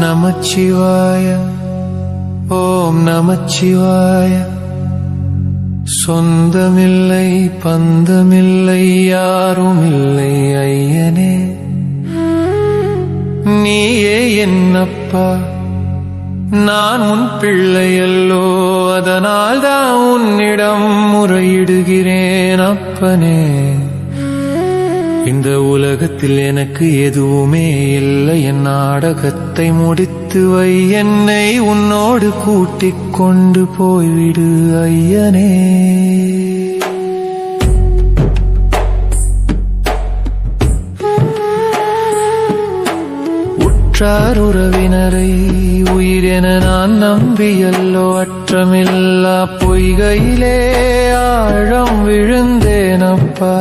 நமச்சிவாய ஓம் நமச்சிவாய. சொந்தமில்லை பந்தமில்லை யாருமில்லை ஐயனே, நீயே என்னப்பா, நான் உன் பிள்ளையல்லோ, அதனால்தான் உன்னிடம் முறையிடுகிறேன் அப்பனே. இந்த உலகத்தில் எனக்கு எதுவுமே இல்லை, என் நாடகத்தை முடித்து வை, என்னை உன்னோடு கூட்டிக் கொண்டு போய்விடு ஐயனே. உற்றார் உறவினரை உயிரென நான் நம்பியல்லோ, அற்றமில்லா பொய்கையிலே ஆழம் விழுந்தேனப்பா.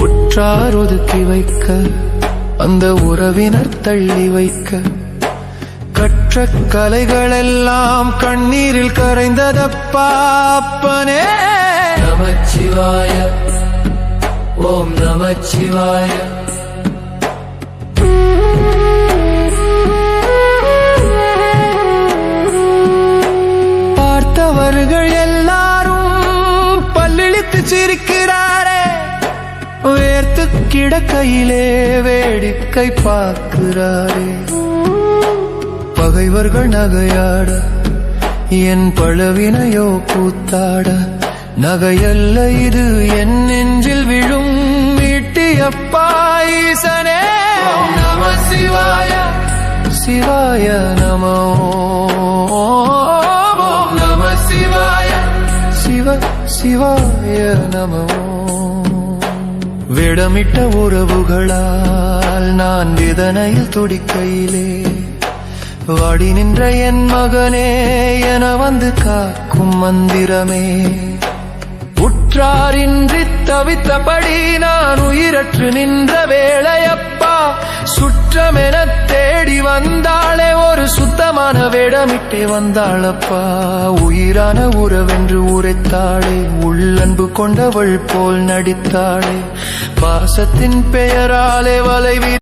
உற்றார் ஒதுக்கி வைக்க, அந்த உறவினர் தள்ளி வைக்க, கற்ற கலைகளெல்லாம் கண்ணீரில் கரைந்ததப்பா அப்பனே. நமச்சிவாய ஓம் நமச்சிவாய. பார்த்தவர்கள் எல்லாரும் பல்லிழித்து சிரிக்கிறாரே, வேர்த்து கிடக்கையிலே வேடிக்கை பார்க்கிறாரே. பகைவர்கள் நகையாட, என் பழவினையோ கூத்தாட, நகையல்ல இது என் நெஞ்சில் விழும் மீட்டியப்பா ஈசனே. நம சிவாய சிவாய நமோ, நம சிவாய சிவ சிவாய நமோ. விடமிட்ட உறவுகளால் நான் வேதனையில் துடிக்கையிலே, வாடி நின்ற என் மகனே என வந்து காக்கும் மந்திரமே. உற்றாரின்றி தவித்தபடி நான் உயிரற்று நின்ற வேளையப்பா, சுற்றமென தேடி வந்தாளே ஒரு சுத்தமான வேடமிட்டே வந்தாளப்பா. உயிரான உறவென்று உரைத்தாளே, உள்ளன்பு கொண்டவள் போல் நடித்தாளே, பாசத்தின் பெயராலே வளைவி